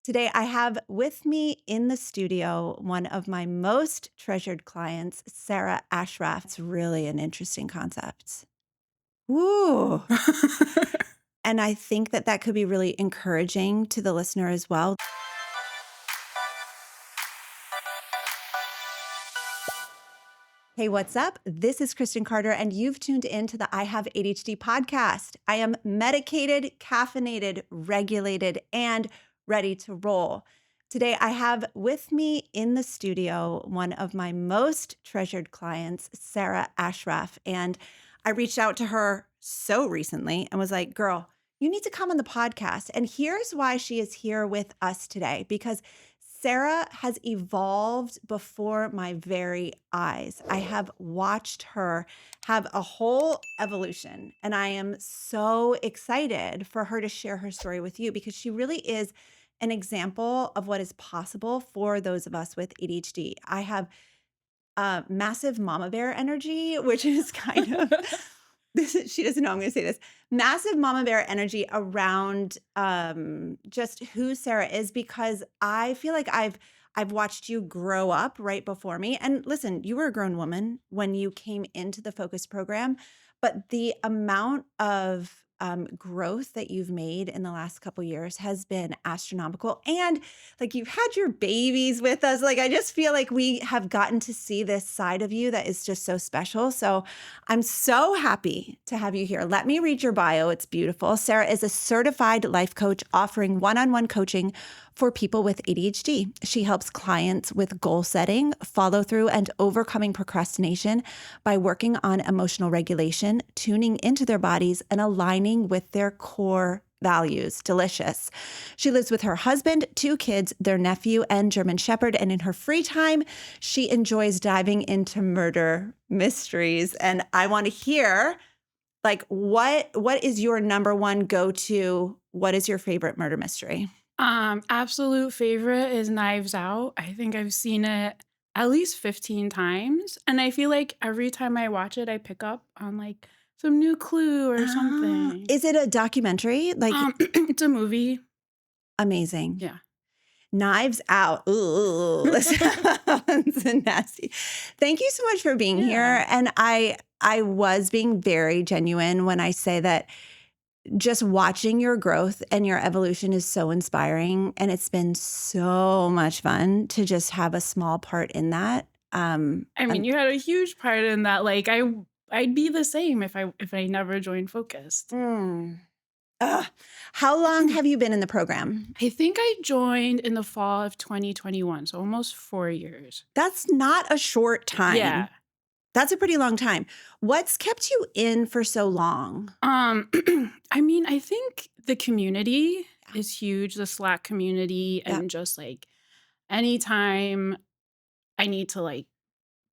Today, I have with me in the studio one of my most treasured clients, Sarah Ashraf. It's really an interesting concept. Woo! And I think that that could be really encouraging to the listener as well. Hey, what's up? This is Kristen Carter, and you've tuned in to the I Have ADHD podcast. I am medicated, caffeinated, regulated, and ready to roll. Today, I have with me in the studio one of my most treasured clients, Sarah Ashraf. And I reached out to her so recently and was like, girl, you need to come on the podcast. And here's why she is here with us today, because Sarah has evolved before my very eyes. I have watched her have a whole evolution, and I am so excited for her to share her story with you because she really is an example of what is possible for those of us with ADHD. I have massive mama bear energy, which is kind of she doesn't know I'm going to say this. Massive mama bear energy around just who Sarah is, because I feel like I've watched you grow up right before me. And listen, you were a grown woman when you came into the Focus program, but the amount of growth that you've made in the last couple years has been astronomical. And like, you've had your babies with us. Like, I just feel like we have gotten to see this side of you that is just so special. So I'm so happy to have you here. Let me read your bio. It's beautiful. Sarah is a certified life coach offering one-on-one coaching for people with ADHD. She helps clients with goal setting, follow through, and overcoming procrastination by working on emotional regulation, tuning into their bodies, and aligning with their core values. Delicious. She lives with her husband, 2 kids, their nephew, and German Shepherd. And in her free time, she enjoys diving into murder mysteries. And I want to hear, like, what is your number one go-to? What is your favorite murder mystery? Absolute favorite is Knives Out. I think I've seen it at least 15 times. And I feel like every time I watch it, I pick up on like some new clue or something. Is it a documentary? Like, It's a movie. amazing. Yeah. Knives Out. Ooh, that sounds nasty. Thank you so much for being here. And I was being very genuine when I say that just watching your growth and your evolution is so inspiring. And it's been so much fun to just have a small part in that. I mean, you had a huge part in that. Like I'd be the same if I never joined Focused. How long have you been in the program? I think I joined in the fall of 2021, so almost 4 years. That's not a short time. Yeah. That's a pretty long time. What's kept you in for so long? I mean, I think the community is huge, the Slack community, and just like anytime I need to like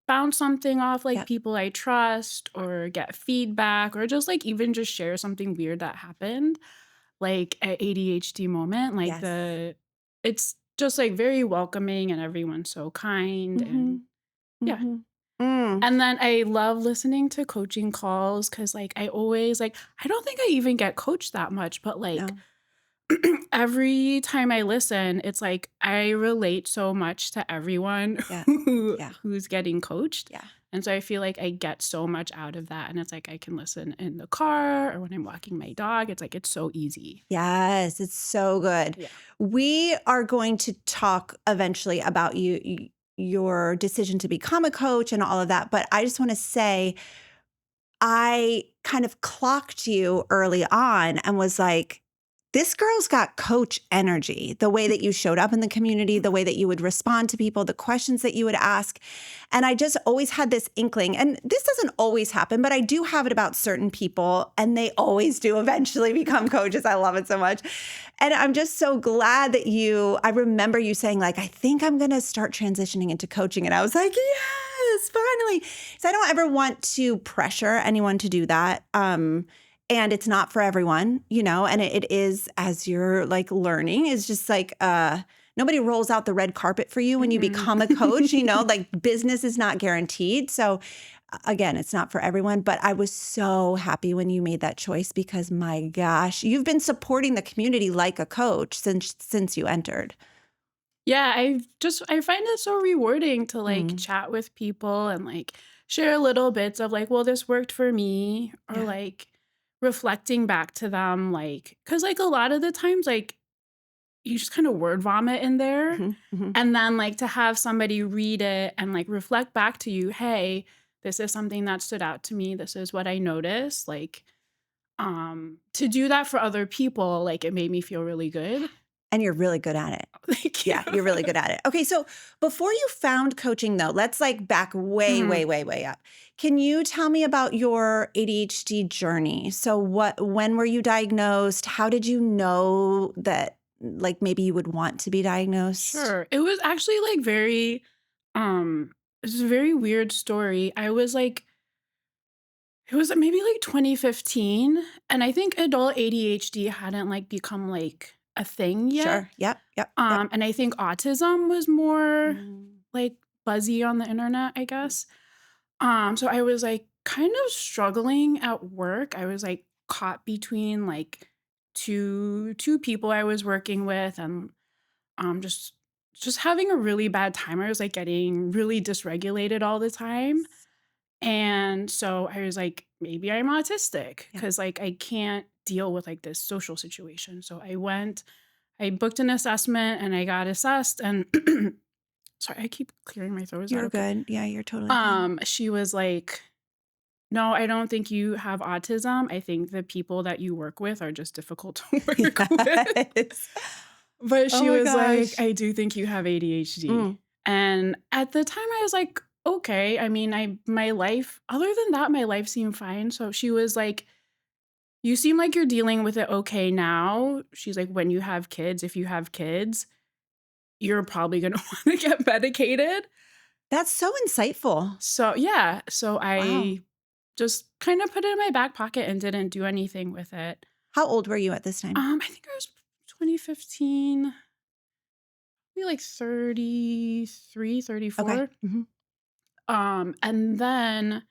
bounce something off like people I trust or get feedback or just like even just share something weird that happened, like at ADHD moment, like it's just like very welcoming and everyone's so kind and yeah. And then I love listening to coaching calls because, like, I always, like, I don't think I even get coached that much, but, like, every time I listen, it's like I relate so much to everyone who's getting coached. Yeah. And so I feel like I get so much out of that. And it's like I can listen in the car or when I'm walking my dog. It's like it's so easy. Yes, it's so good. Yeah. We are going to talk eventually about your decision to become a coach and all of that. But I just want to say, I kind of clocked you early on and was like, this girl's got coach energy, the way that you showed up in the community, the way that you would respond to people, the questions that you would ask. And I just always had this inkling, and this doesn't always happen, but I do have it about certain people, and they always do eventually become coaches. I love it so much. And I'm just so glad that I remember you saying like, I think I'm going to start transitioning into coaching. And I was like, yes, finally. So I don't ever want to pressure anyone to do that. And it's not for everyone, you know, and it is, as you're like learning, is just like nobody rolls out the red carpet for you when you become a coach, you know, like business is not guaranteed. So Again, it's not for everyone, but I was so happy when you made that choice because my gosh, you've been supporting the community like a coach since you entered. Yeah, I find it so rewarding to like Mm, chat with people and like share little bits of like, well, this worked for me, or yeah. like reflecting back to them, like, because like a lot of the times, like, you just kind of word vomit in there. Mhm, mhm. And then like to have somebody read it and like reflect back to you, hey, this is something that stood out to me. This is what I noticed. Like, to do that for other people, like it made me feel really good. And you're really good at it. Thank you. Yeah, you're really good at it. Okay, so before you found coaching though, let's like back way, Mhm. way, way, way up. Can you tell me about your ADHD journey? So when were you diagnosed? How did you know that like maybe you would want to be diagnosed? Sure. It was actually like very, it was a very weird story. I was like, it was maybe like 2015, and I think adult ADHD hadn't like become like a thing yet. Sure. Yep. Yep. Yep. And I think autism was more Mm, like buzzy on the internet, I guess. So I was like kind of struggling at work. I was like caught between like two people I was working with, and just having a really bad time. I was like getting really dysregulated all the time. And so I was like, maybe I'm autistic yeah. because like I can't deal with like this social situation. So I booked an assessment and I got assessed, and sorry, I keep clearing my throat. Is that You're okay? good. Yeah, you're totally fine. She was like, no, I don't think you have autism. I think the people that you work with are just difficult to work with. Yes. But Oh she my was like, gosh. I do think you have ADHD. Mm. And at the time I was like, okay. I mean, my life, other than that, my life seemed fine. So she was like, you seem like you're dealing with it okay now. She's like, when you have kids, if you have kids, you're probably gonna want to get medicated. That's so insightful. So yeah. So Wow. I just kind of put it in my back pocket and didn't do anything with it. How old were you at this time? I think I was 2015, maybe like 33, Okay. 34. Mhm. And then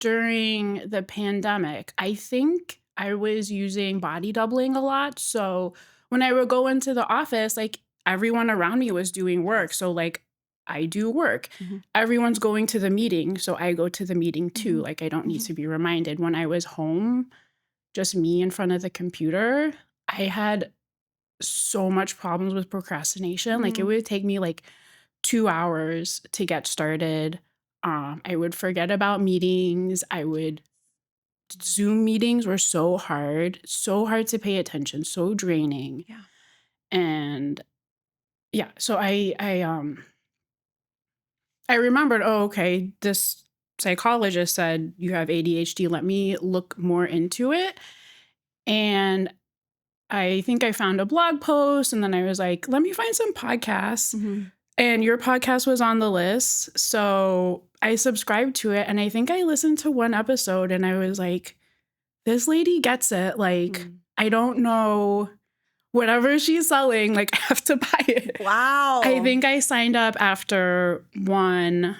during the pandemic, I think I was using body doubling a lot. So when I would go into the office, like everyone around me was doing work. Yes. So like I do work. Mhm. Everyone's going to the meeting. So I go to the meeting too. Mhm. Like I don't need Mhm. to be reminded. When I was home, just me in front of the computer, I had so much problems with procrastination. Like it Mm. would take me like 2 hours to get started. I would forget about meetings. Zoom meetings were so hard to pay attention, so draining. Yeah. And yeah, so I remembered, oh, okay, this psychologist said you have ADHD. Let me look more into it. And I think I found a blog post, and then I was like, let me find some podcasts. Mhm. And your podcast was on the list. So I subscribed to it, and I think I listened to one episode and I was like, this lady gets it. Like, Mm. I don't know, whatever she's selling, like, I have to buy it. I Wow. think I signed up after one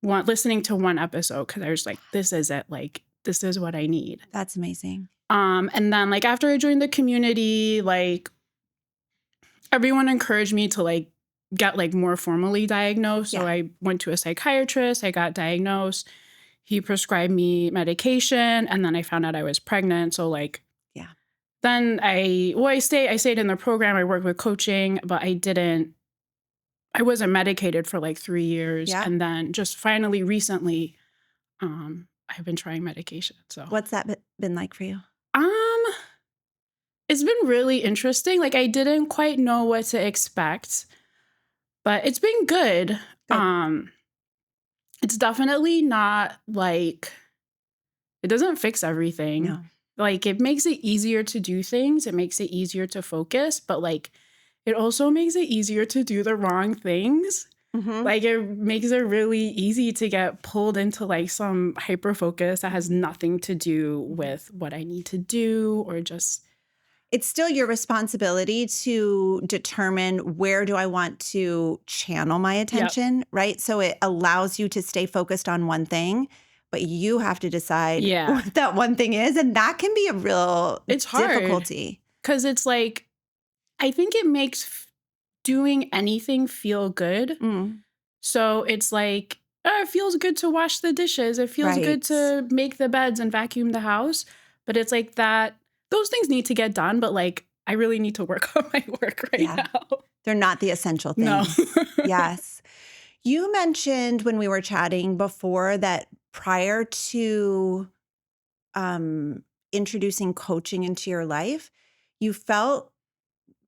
listening to one episode because I was like, this is it. Like, this is what I need. That's amazing. And then like after I joined the community, like everyone encouraged me to like get like more formally diagnosed. So Yeah. I went to a psychiatrist, I got diagnosed. He prescribed me medication, and then I found out I was pregnant. So like Yeah. then I stayed in the program. I worked with coaching, but I wasn't medicated for like 3 years. Yeah. And then just finally recently, I've been trying medication. So What's that been like for you? um it's been really interesting. Like I didn't quite know what to expect, but it's been good. Good. It's definitely not like it doesn't fix everything. No. Like it makes it easier to do things, it makes it easier to focus, but like it also makes it easier to do the wrong things. Mhm. Like it makes it really easy to get pulled into like some hyper focus that has nothing to do with what I need to do, or just It's still your responsibility to determine where do I want to channel my Yep. attention, right? So it allows you to stay focused on one thing, but you have to decide Yeah. what that one thing is. And that can be a real It's hard difficulty. because it's like, I think it makes doing anything feel good. Mm, So it's like, oh, it feels good to wash the dishes. It feels good right. to make the beds and vacuum the house. But it's like that, those things need to get done. But like, I really need to work on my work right Yeah. now. They're not the essential No. things. Yes. You mentioned when we were chatting before that prior to um, introducing coaching into your life, you felt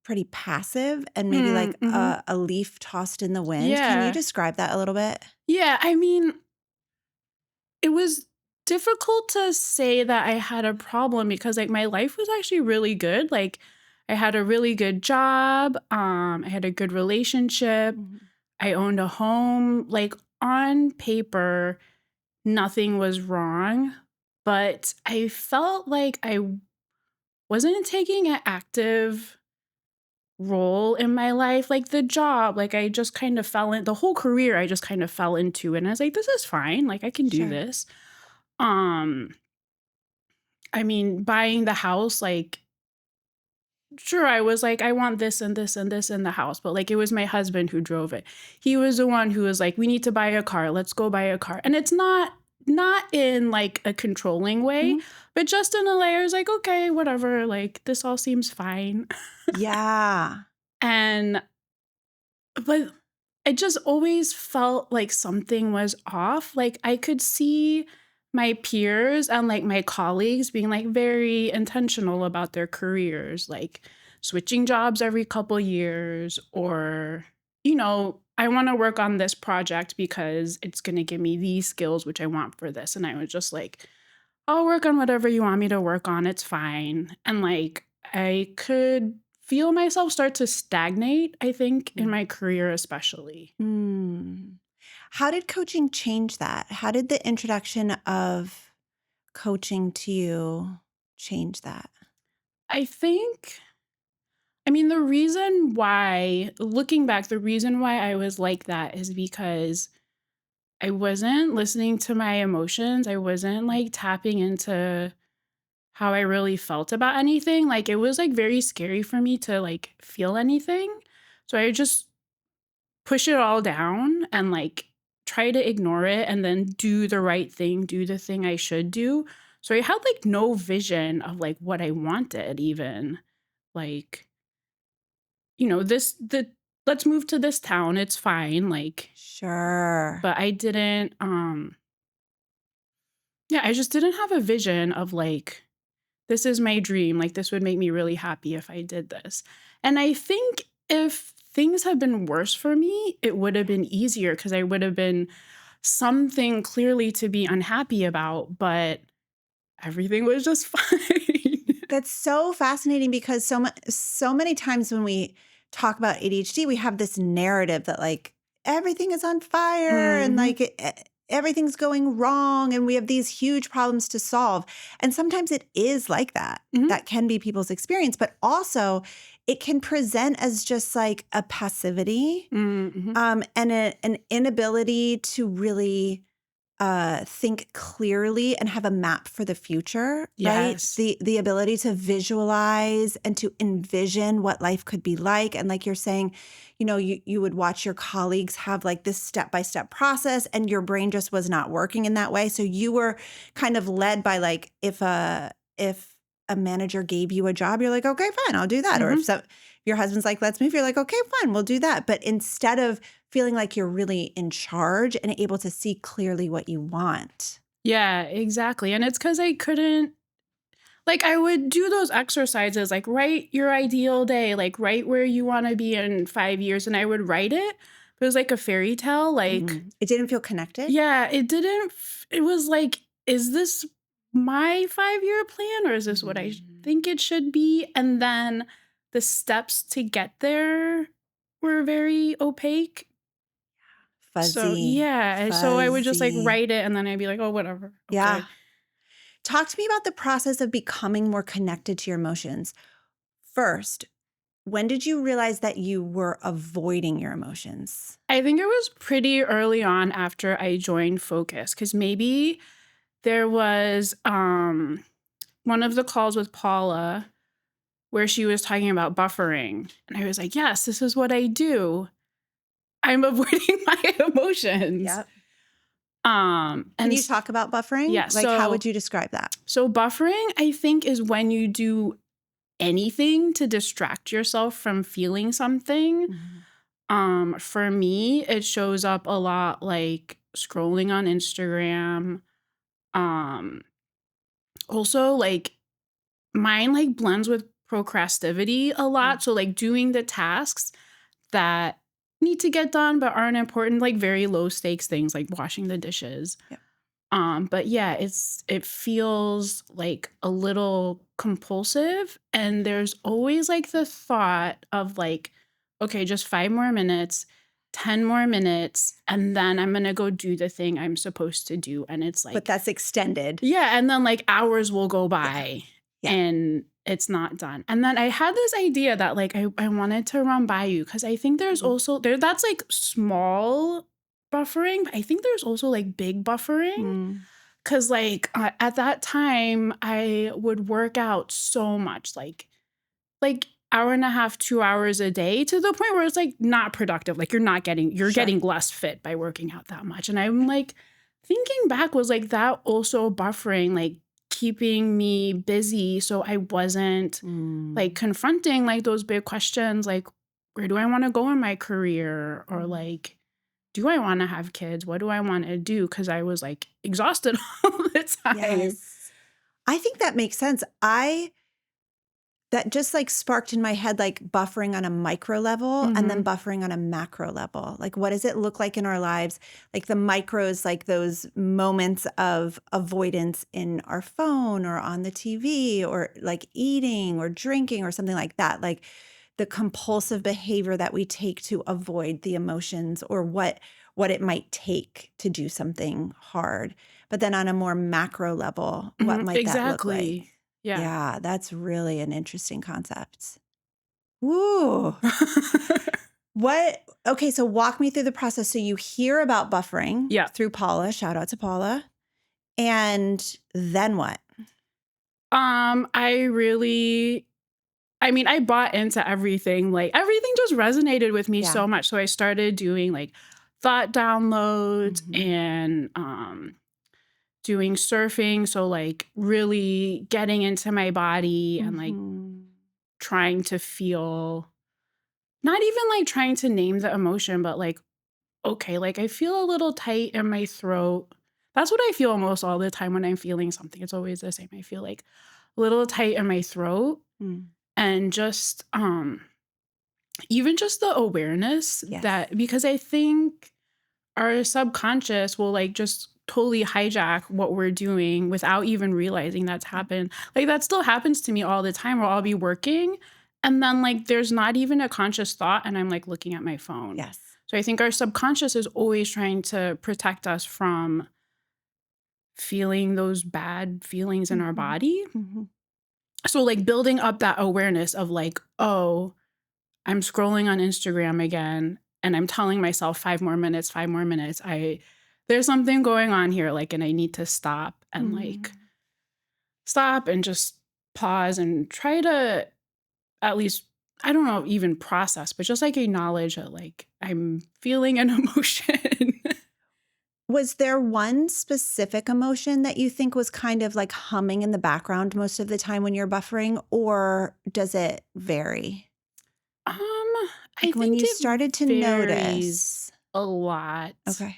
pretty passive and maybe like Mm-hmm. a leaf tossed in the wind. Can you Yeah. describe that a little bit? Yeah. I mean, it was difficult to say that I had a problem because like my life was actually really good. Like I had a really good job. I had a good relationship. Mhm. I owned a home. Like on paper, nothing was wrong, but I felt like I wasn't taking an active role in my life. Like the job, like I just kind of fell in the whole career, I just kind of fell into. And I was like, this is fine. Like I can do Sure. this. Um, I mean, buying the house, like, sure, I was like, I want this and this and this in the house, but like, it was my husband who drove it. He was the one who was like, we need to buy a car. Let's go buy a car. And it's not in like a controlling way, Mhm. but just in a layer is like, okay, whatever. Like, this all seems fine. Yeah. And, but I just always felt like something was off. Like I could see my peers and like my colleagues being like very intentional about their careers, like switching jobs every couple years or, I want to work on this project because it's going to give me these skills, which I want for this. And I was just like, I'll work on whatever you want me to work on. It's fine. And like, I could feel myself start to stagnate, I think, in my career, especially. Mm. How did coaching change that? How did the introduction of coaching to you change that? I think, I mean, the reason why, looking back, the reason why I was like that is because I wasn't listening to my emotions. I wasn't like tapping into how I really felt about anything. Like, it was like very scary for me to like feel anything. So I just push it all down and like try to ignore it and then do the right thing, do the thing I should do. So I had like no vision of like what I wanted even. Like, this the let's move to this town. It's fine. Like, Sure. but I didn't yeah, I just didn't have a vision of like this is my dream. Like this would make me really happy if I did this. And I think if things had been worse for me, it would have been easier because I would have been something clearly to be unhappy about, but everything was just fine. That's so fascinating because so many times when we talk about ADHD, we have this narrative that like everything is on fire and Mhm. like everything's going wrong and we have these huge problems to solve. And sometimes it is like that. Mhm. That can be people's experience, but also it can present as just like a passivity Mhm. and an inability to really think clearly and have a map for the future, right? Yes. The ability to visualize and to envision what life could be like. And like you're saying, you would watch your colleagues have like this step-by-step process and your brain just was not working in that way. So you were kind of led by like if a manager gave you a job, you're like, okay, fine, I'll do that. Or Mhm. if your husband's like, let's move, you're like, okay, fine, we'll do that. But instead of feeling like you're really in charge and able to see clearly what you want. Yeah, exactly. And it's because I couldn't, like, I would do those exercises, like, write your ideal day, like, write where you want to be in 5 years. And I would write it. But it was like a fairy tale. Like, It didn't feel connected? yeah, it didn't, it was like, is this my 5-year plan or is this what I Mm. think it should be? And then the steps to get there were very opaque. So, Fuzzy, yeah. So I would just like fuzzy. write it and then I'd be like, oh, whatever. Yeah. Okay. Talk to me about the process of becoming more connected to your emotions. First, when did you realize that you were avoiding your emotions? I think it was pretty early on after I joined Focus, because maybe there was one of the calls with Paula where she was talking about buffering. And I was like, yes, this is what I do. I'm avoiding my emotions. Yep. And Can you talk about buffering? Yeah. Like, how would you describe that? So buffering, I think, is when you do anything to distract yourself from feeling something. For me, it shows up a lot like scrolling on Instagram. Also, like, mine like blends with procrastivity a lot. So like doing the tasks that need to get done but aren't important, like very low stakes things like washing the dishes. Yep. But yeah, it feels like a little compulsive, and there's always like the thought of like, okay, just 5 more minutes, 10 more minutes, and then I'm gonna go do the thing I'm supposed to do. And it's But like, that's extended. yeah, and then like hours will go by Yeah. and it's not done. And then I had this idea that like I wanted to run by you, because I think there's also that's like small buffering, but I think there's also like big buffering. Cause like at that time I would work out so much, like hour and a half, 2 hours a day, to the point where it's like not productive. Like you're Sure. getting less fit by working out that much. And I'm like thinking back, was like that also buffering, like keeping me busy so I wasn't like confronting like those big questions, like where do I want to go in my career, or like do I want to have kids? What do I want to do? Because I was like exhausted all the time. Yes. I think that makes sense. That just like sparked in my head, like buffering on a micro level and then buffering on a macro level. Like, what does it look like in our lives? Like the micros, like those moments of avoidance in our phone or on the TV, or like eating or drinking or something like that. Like the compulsive behavior that we take to avoid the emotions, or what it might take to do something hard. But then on a more macro level, what might that look like? Exactly. Yeah. Yeah, that's really an interesting concept. Woo. Okay, so walk me through the process. So you hear about buffering Yeah. through Paula. Shout out to Paula. And then what? I bought into everything. Like everything just resonated with me Yeah. so much. So I started doing like thought downloads and doing surfing. So like really getting into my body and like trying to feel, not even like trying to name the emotion, but like, okay, like I feel a little tight in my throat. That's what I feel almost all the time when I'm feeling something. It's always the same. I feel like a little tight in my throat. And just even just the awareness that, because I think our subconscious will like just totally hijack what we're doing without even realizing that's happened. Like that still happens to me all the time, where I'll be working and then like there's not even a conscious thought and I'm like looking at my phone. Yes. So I think our subconscious is always trying to protect us from feeling those bad feelings in our body. So like building up that awareness of like, oh, I'm scrolling on Instagram again and I'm telling myself 5 more minutes, 5 more minutes. There's something going on here, like, and I need to stop and like stop and just pause and try to at least, I don't know, even process, but just like acknowledge that like I'm feeling an emotion. Was there one specific emotion that you think was kind of like humming in the background most of the time when you're buffering, or does it vary? I Like when think you it started to varies notice. a lot. Okay.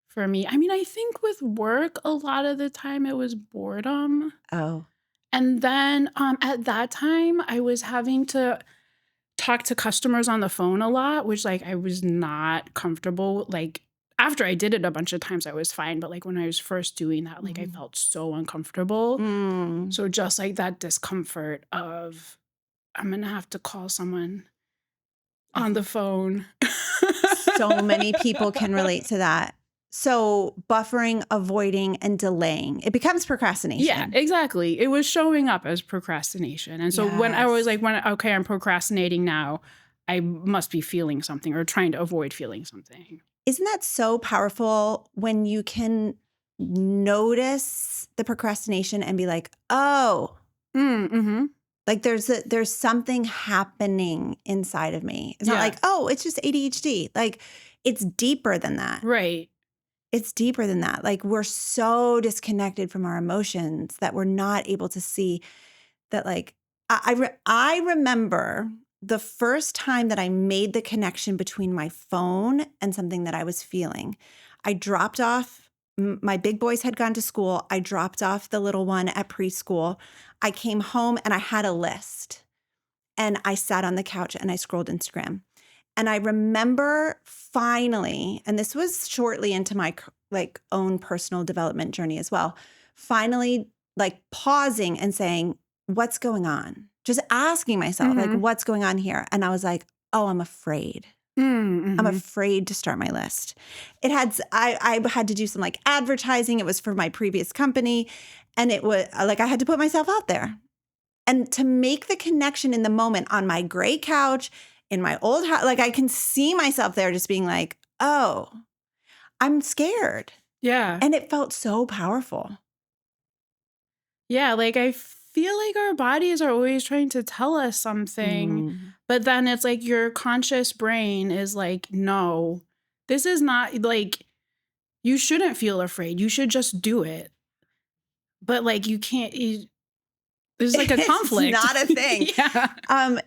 For me, I think with work, a lot of the time it was boredom. Oh. And then at that time, I was having to talk to customers on the phone a lot, which like I was not comfortable. Like after I did it a bunch of times, I was fine. But like when I was first doing that, like I felt so uncomfortable. So just like that discomfort of I'm going to have to call someone on the phone. So many people can relate to that. So buffering, avoiding, and delaying. It becomes Yeah, procrastination. exactly. It was showing up as procrastination. And so when I was Yes. like, okay, I'm procrastinating now, I must be feeling something or trying to avoid feeling something. Isn't that so powerful when you can notice the procrastination and be like, oh, Mm-hmm. like there's something happening inside of me. It's not Yeah, like, oh, it's just ADHD. Like it's deeper than that. right. It's deeper than that. Like we're so disconnected from our emotions that we're not able to see that like I remember the first time that I made the connection between my phone and something that I was feeling. I dropped off my big boys had gone to school. I dropped off the little one at preschool. I came home and I had a list. And I sat on the couch and I scrolled Instagram. And I remember finally, and this was shortly into my like own personal development journey as well, finally like pausing and saying, what's going on? Just asking myself, like, Mm-hmm. what's going on here? And I was like, oh, I'm afraid. I'm Mm-hmm. afraid to start my list. I had to do some like advertising. It was for my previous company. And it was like I had to put myself out there. And to make the connection in the moment on my gray couch in my old house, like I can see myself there just being like, oh, I'm scared. Yeah. And it felt so powerful. Yeah, like I feel like our bodies are always trying to tell us something, Mm. but then it's like your conscious brain is like, no, this is not like you shouldn't feel afraid. You should just do it. But like you can't, there's like a It's conflict. not a thing. Yeah.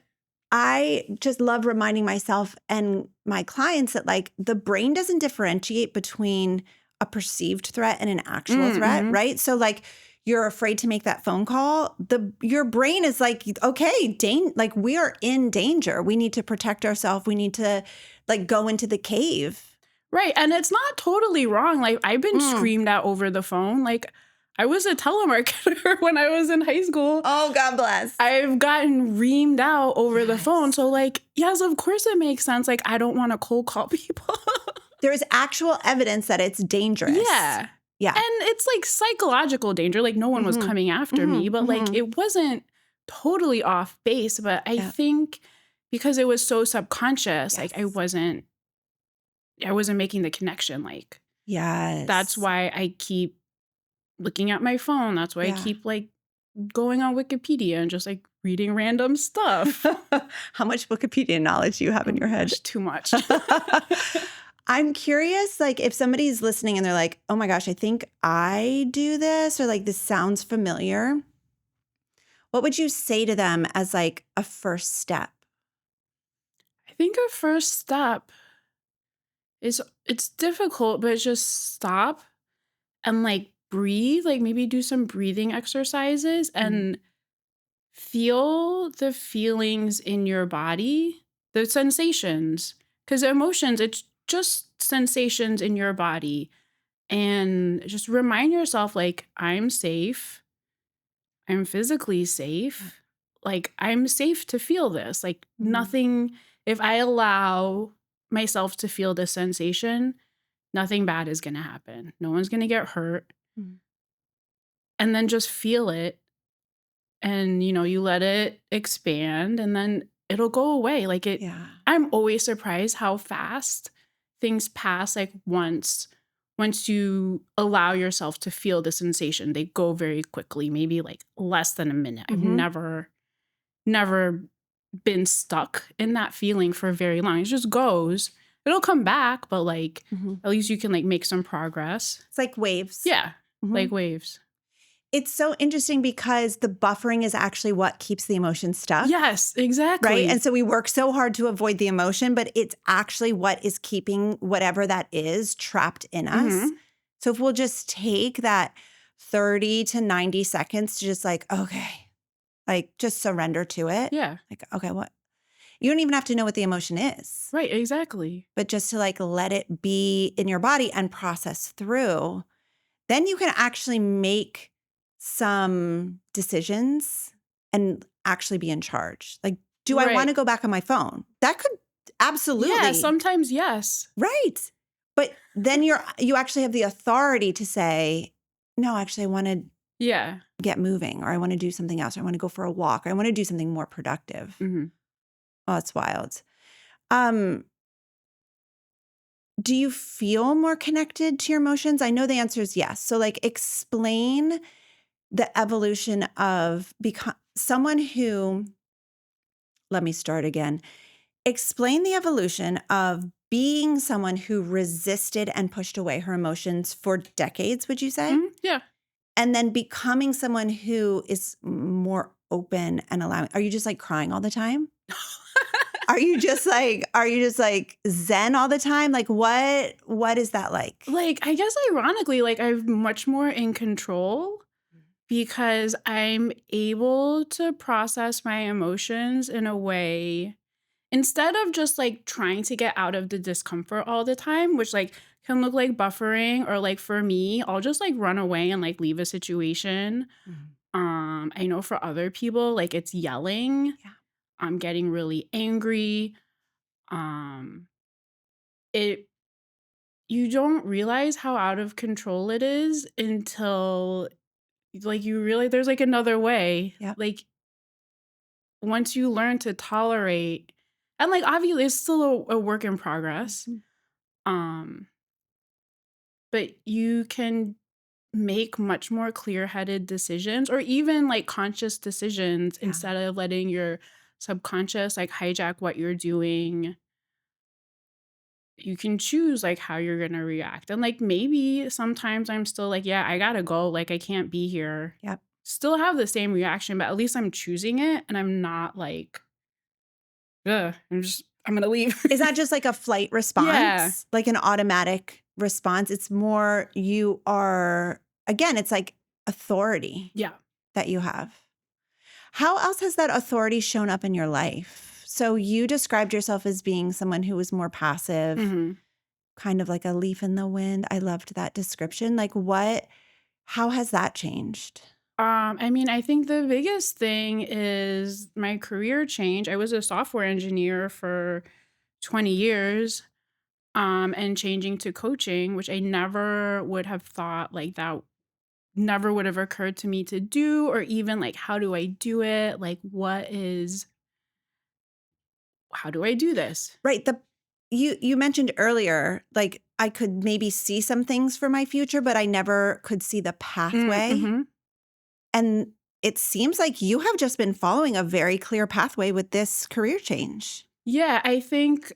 I just love reminding myself and my clients that like the brain doesn't differentiate between a perceived threat and an actual threat, Mm-hmm. right? So like you're afraid to make that phone call, your brain is like, okay, like we are in danger. We need to protect ourselves. We need to like go into the cave. Right. And it's not totally wrong. Like I've been screamed at over the phone. Like I was a telemarketer when I was in high school. Oh, God bless. I've gotten reamed out over the phone. So like, yes, of course it makes sense. Like I don't want to cold call people. There is actual evidence that it's dangerous. Yeah. Yeah. And it's like psychological danger. Like no one was coming after me, but like it wasn't totally off base. But I think because it was so subconscious, like I wasn't making the connection. Like, that's why I keep looking at my phone. That's why I keep like going on Wikipedia and just like reading random stuff. How much Wikipedia knowledge do you have in your head? Gosh, too much. I'm curious, like if somebody's listening and they're like, oh my gosh, I think I do this, or like this sounds familiar. What would you say to them as like a first step? I think a first step is it's difficult, but just stop and like breathe, like maybe do some breathing exercises and feel the feelings in your body, the sensations. Because emotions, it's just sensations in your body. And just remind yourself, like, I'm safe. I'm physically safe. Like, I'm safe to feel this. Like, nothing, if I allow myself to feel this sensation, nothing bad is going to happen. No one's going to get hurt. And then just feel it. And, you know, you let it expand and then it'll go away. Like I'm always surprised how fast things pass. Like once you allow yourself to feel the sensation, they go very quickly, maybe like less than a minute. I've never been stuck in that feeling for very long. It just goes. It'll come back, but like at least you can like make some progress. It's like waves. Yeah, like waves. It's so interesting because the buffering is actually what keeps the emotion stuck. Yes, exactly. Right? And so we work so hard to avoid the emotion, but it's actually what is keeping whatever that is trapped in us. So if we'll just take that 30 to 90 seconds to just like, okay, like just surrender to it. Yeah. Like, okay, what? You don't even have to know what the emotion is. Right, exactly. But just to like let it be in your body and process through, then you can actually make some decisions and actually be in charge. Like, do I want to go back on my phone? That could absolutely. Yeah, sometimes yes. Right. But then you actually have the authority to say, no, actually, I want to Yeah. get moving, or I want to do something else, or I want to go for a walk, or I want to do something more productive. Mhm. Oh, that's wild. Um, do you feel more connected to your emotions? I know the answer is yes. So, like, explain the evolution of someone who, let me start again. Explain the evolution of being someone who resisted and pushed away her emotions for decades, would you say? Yeah. And then becoming someone who is more open and allowing. Are you just like crying all the time? Are you just like zen all the time? Like what is that like? Like, I guess ironically, like, I'm much more in control because I'm able to process my emotions in a way instead of just, like, trying to get out of the discomfort all the time, which, like, can look like buffering or, like, for me, I'll just, like, run away and, like, leave a situation. Mhm. I know for other people, like, it's yelling. Yeah. I'm getting really angry. Um, it You don't realize how out of control it is until, like, you realize there's, like, another way. Yeah. Like, once you learn to tolerate and, like, obviously, it's still a work in progress, Mhm. um, but you can make much more clear-headed decisions or even, like, conscious decisions Yeah. instead of letting your subconscious, like, hijack what you're doing. You can choose, like, how you're gonna react, and, like, maybe sometimes I'm still like, "Yeah, I gotta go, like, I can't be here." Yep. Still have the same reaction, but at least I'm choosing it, and I'm not like, "Ugh, I'm gonna leave." Is that just like a flight Yeah. response? Like an automatic response? It's more you are again, it's like authority Yeah. that you have. How else has that authority shown up in your life? So you described yourself as being someone who was more passive, Mhm. kind of like a leaf in the wind. I loved that description. Like how has that changed? I mean, I think the biggest thing is my career change. I was a software engineer for 20 years, and changing to coaching, which I never would have thought like that never would have occurred to me to do or even like how do I do it? Like how do I do this? Right. You mentioned earlier, like I could maybe see some things for my future, but I never could see the pathway. Mhm. And it seems like you have just been following a very clear pathway with this career change. Yeah, I think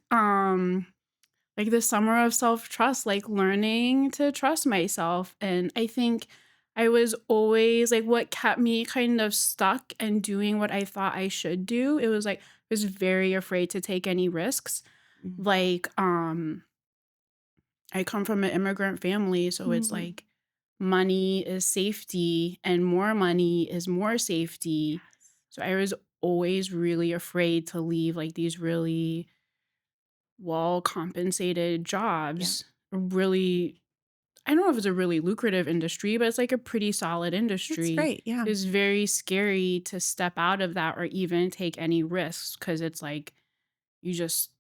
like the summer of self-trust, like learning to trust myself. And I think I was always like what kept me kind of stuck and doing what I thought I should do. It was like I was very afraid to take any risks. Mhm. Like I come from an immigrant family, so it's Mhm. like money is safety and more money is more safety. Yes. So I was always really afraid to leave like these really well compensated Yeah. jobs. Really, I don't know if it's a really lucrative industry, but it's like a pretty solid That's industry. great. Yeah. It's very scary to step out of that or even take any risks because it's like you just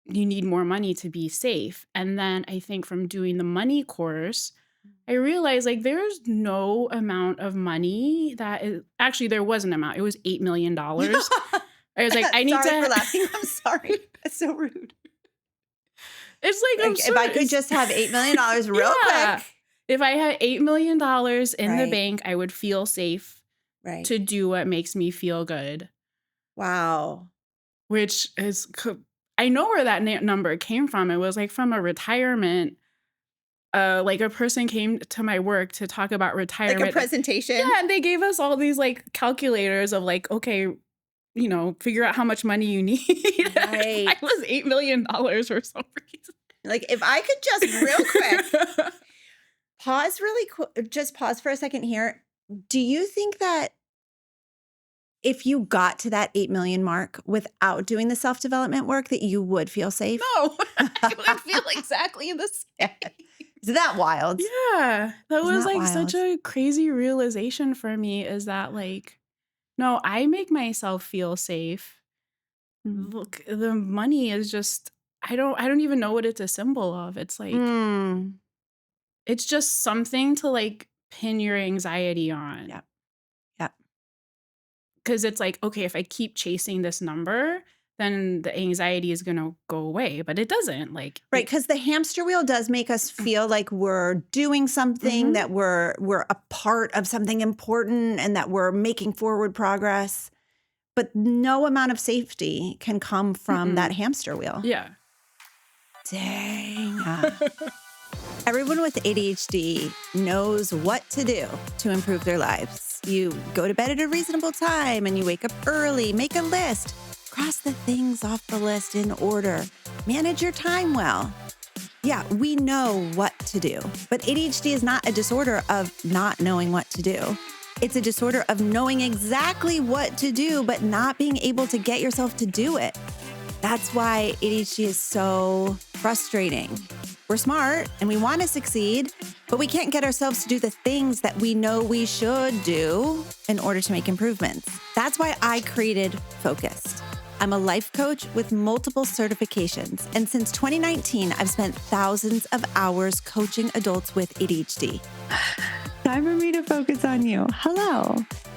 you need more money to be safe. And then I think from doing the money course, I realized like there's no amount of money that is actually there was an amount. It was $8 million. I was like, I need Sorry for to laughing. I'm sorry. That's so rude. it's like Like if absurd. I could just have $8 million real quick. Yeah. If I had $8 million in the Right. bank, I would feel safe Right. to do what makes me feel good, Wow. which is I know where that number came from. It was like from a retirement like a person came to my work to talk about Like a retirement. presentation. Yeah, and they gave us all these like calculators of like, okay, figure out how much money you need. I Right. was $8 million for some Like if I could just real quick reason. pause really quick, just pause for a second here. Do you think that if you got to that 8 million mark without doing the self-development work that you would feel safe? No, I would feel exactly the same. Isn't that wild? Yeah, that Isn't was that like such wild? a crazy realization for me is that like, no, I make myself feel safe. Mhm. Look, the money is just I don't even know what it's a symbol of. It's like Mm. it's just something to like pin your anxiety on. Yep. Yep. Because it's like, okay, if I keep chasing this number, then the anxiety is gonna go away. But it doesn't. Like Right, because the hamster wheel does make us feel like we're doing something, Mhm. that we're a part of something important, and that we're making forward progress. But no amount of safety can come from that Mm-mm. hamster wheel. Yeah. Dang. Everyone with ADHD knows what to do to improve their lives. You go to bed at a reasonable time and you wake up early, make a list, cross the things off the list in order, manage your time well. Yeah, we know what to do, but ADHD is not a disorder of not knowing what to do. It's a disorder of knowing exactly what to do, but not being able to get yourself to do it. That's why ADHD is so frustrating. We're smart and we want to succeed, but we can't get ourselves to do the things that we know we should do in order to make improvements. That's why I created Focused. I'm a life coach with multiple certifications, and since 2019, I've spent thousands of hours coaching adults with ADHD. Time for me to focus on you. Hello.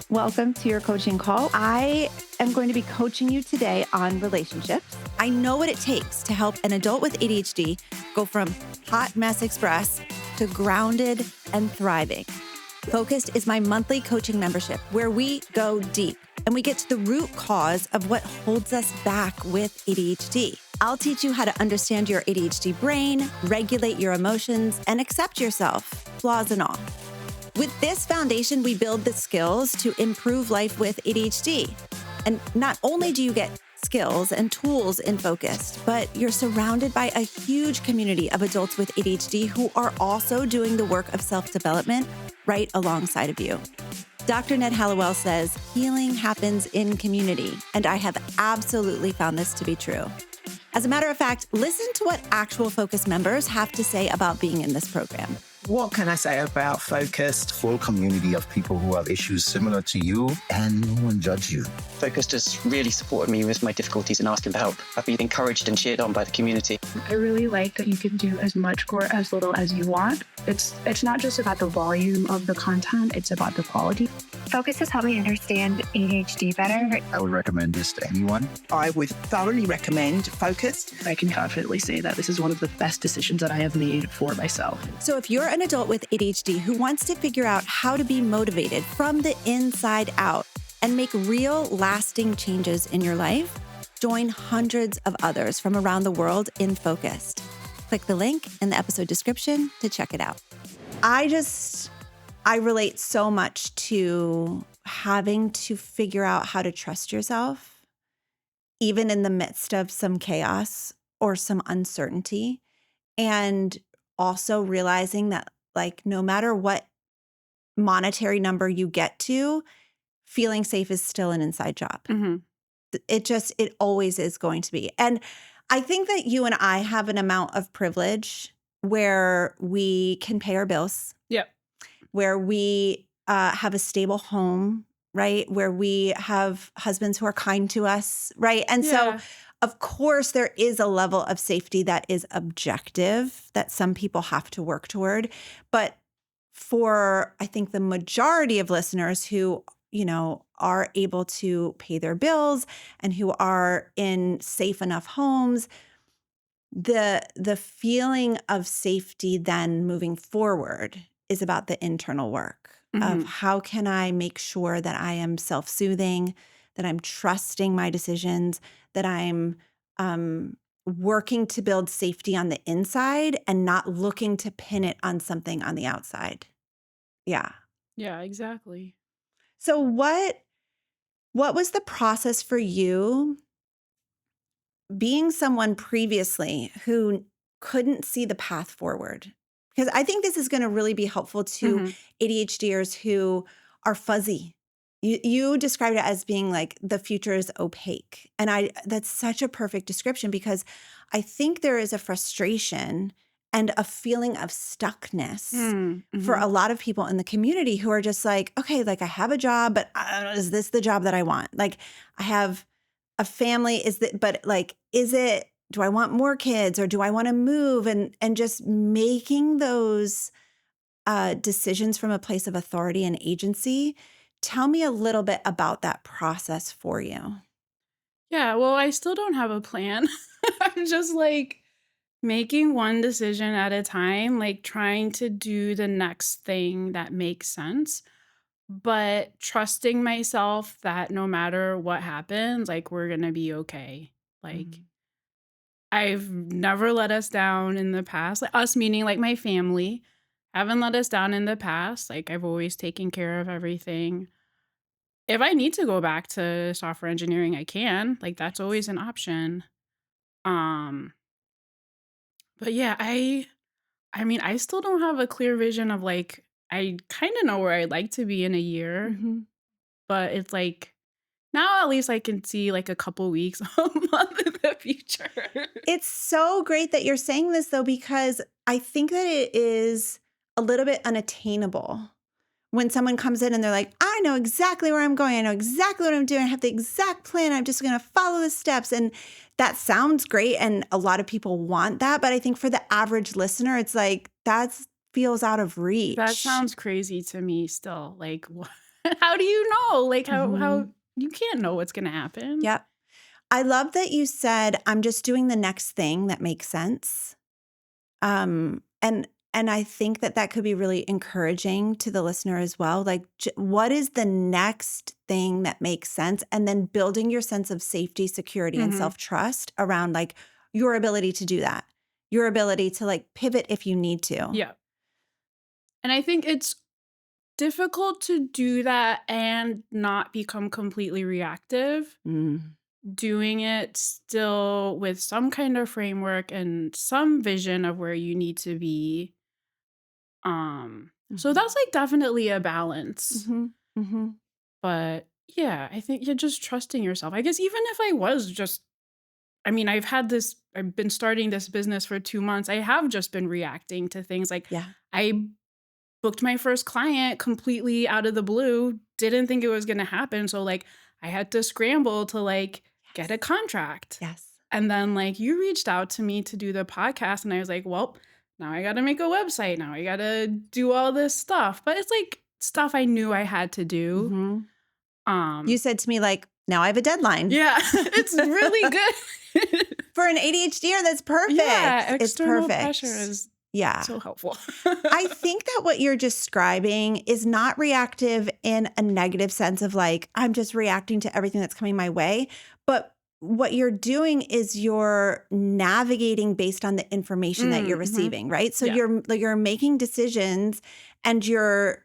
Welcome to your coaching call. I am going to be coaching you today on relationships. I know what it takes to help an adult with ADHD go from hot mess express to grounded and thriving. Focused is my monthly coaching membership where we go deep and we get to the root cause of what holds us back with ADHD. I'll teach you how to understand your ADHD brain, regulate your emotions, and accept yourself, flaws and all. With this foundation, we build the skills to improve life with ADHD. And not only do you get skills and tools in Focused, but you're surrounded by a huge community of adults with ADHD who are also doing the work of self-development right alongside of you. Dr. Ned Hallowell says healing happens in community, and I have absolutely found this to be true. As a matter of fact, listen to what actual Focus members have to say about being in this program. What can I say about Focused? Full community of people who have issues similar to you, and no one judge you. Focused has really supported me with my difficulties and asking for help. I've been encouraged and cheered on by the community. I really like that you can do as much or as little as you want. It's not just about the volume of the content, it's about the quality. Focus has helped me understand ADHD better. I would recommend this to anyone. I would thoroughly recommend Focused. I can confidently say that this is one of the best decisions that I have made for myself. So if you're an adult with ADHD who wants to figure out how to be motivated from the inside out and make real lasting changes in your life, join hundreds of others from around the world in Focused. Click the link in the episode description to check it out. I relate so much to having to figure out how to trust yourself, even in the midst of some chaos or some uncertainty. And also realizing that, like, no matter what monetary number you get to, feeling safe is still an inside job. Mhm. It always is going to be. And I think that you and I have an amount of privilege where we can pay our bills, Yep. where we have a stable home, right? Where we have husbands who are kind to us, right? And so, Yeah. of course, there is a level of safety that is objective that some people have to work toward. But for, I think, the majority of listeners who, are able to pay their bills and who are in safe enough homes, the feeling of safety then moving forward is about the internal work of Mhm. how can I make sure that I am self-soothing, that I'm trusting my decisions, that I'm working to build safety on the inside and not looking to pin it on something on the outside. Yeah. Yeah, exactly. So what was the process for you being someone previously who couldn't see the path forward? Because I think this is going to really be helpful to Mhm. ADHDers who are fuzzy. You described it as being like the future is opaque. And that's such a perfect description because I think there is a frustration and a feeling of stuckness for Mhm. a lot of people in the community who are just like, okay, like I have a job, but I don't know, is this the job that I want? Like I have a family, but like, is it do I want more kids or do I want to move? And just making those decisions from a place of authority and agency. Tell me a little bit about that process for you. Yeah, well, I still don't have a plan. I'm just like making one decision at a time, like trying to do the next thing that makes sense, but trusting myself that no matter what happens, like we're going to be okay. Like I've never let us down in the past. Like us meaning like my family haven't let us down in the past. Like I've always taken care of everything. If I need to go back to software engineering, I can. Like that's always an option. Um but yeah, I mean, I still don't have a clear vision of like I kind of know where I'd like to be in a year, but it's like now at least I can see like a couple weeks, a month in the future. It's so great that you're saying this though, because I think that it is a little bit unattainable when someone comes in and they're like, I know exactly where I'm going. I know exactly what I'm doing. I have the exact plan. I'm just going to follow the steps. And that sounds great. And a lot of people want that. But I think for the average listener, it's like, that feels out of reach. That sounds crazy to me still. Like, how do you know? Like, how you can't know what's going to happen. Yep. I love that you said, I'm just doing the next thing that makes sense. And I think that that could be really encouraging to the listener as well. Like, what is the next thing that makes sense? And then building your sense of safety, security, and self-trust around like your ability to do that, your ability to like pivot if you need to. Yeah. And I think it's difficult to do that and not become completely reactive. Doing it still with some kind of framework and some vision of where you need to be. So that's like definitely a balance. But yeah, I think you're just trusting yourself. I guess even if I was just, I mean, I've been starting this business for 2 months. I have just been reacting to things like I booked my first client completely out of the blue, didn't think it was going to happen. So like I had to scramble to like get a contract. And then like you reached out to me to do the podcast and I was like, well, now I got to make a website. Now I got to do all this stuff. But it's like stuff I knew I had to do. You said to me like, now I have a deadline. Yeah, it's really good. For an ADHDer, that's perfect. Yeah, external it's perfect. pressure is so helpful. I think that what you're describing is not reactive in a negative sense of like, I'm just reacting to everything that's coming my way. But what you're doing is you're navigating based on the information that you're receiving, right? So you're making decisions and you're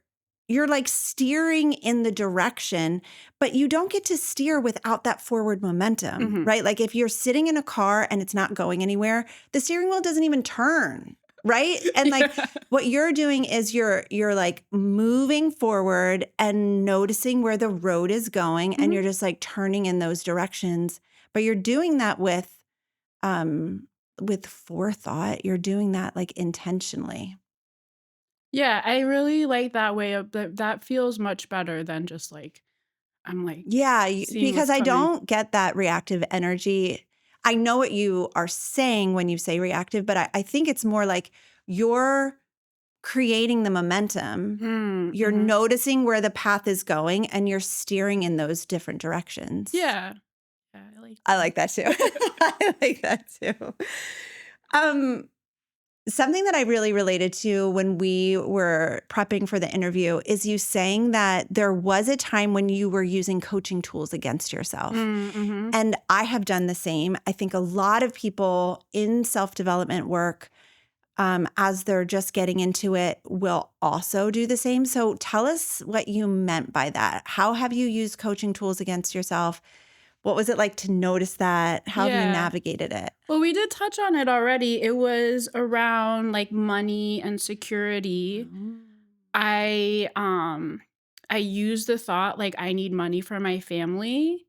like steering in the direction, but you don't get to steer without that forward momentum, right? Like if you're sitting in a car and it's not going anywhere, the steering wheel doesn't even turn. Right. And like what you're doing is you're like moving forward and noticing where the road is going and you're just like turning in those directions. But you're doing that with forethought. You're doing that like intentionally. Yeah, I really like that way of that feels much better than just like I'm like because I don't get that reactive energy. I know what you are saying when you say reactive, but I think it's more like you're creating the momentum. You're noticing where the path is going and you're steering in those different directions. Yeah. I like that too. I like that too. Something that I really related to when we were prepping for the interview is you saying that there was a time when you were using coaching tools against yourself. And I have done the same. I think a lot of people in self-development work, as they're just getting into it, will also do the same. So tell us what you meant by that. How have you used coaching tools against yourself? What was it like to notice that? How have you navigated it? Well, we did touch on it already. It was around like money and security. I use the thought like I need money for my family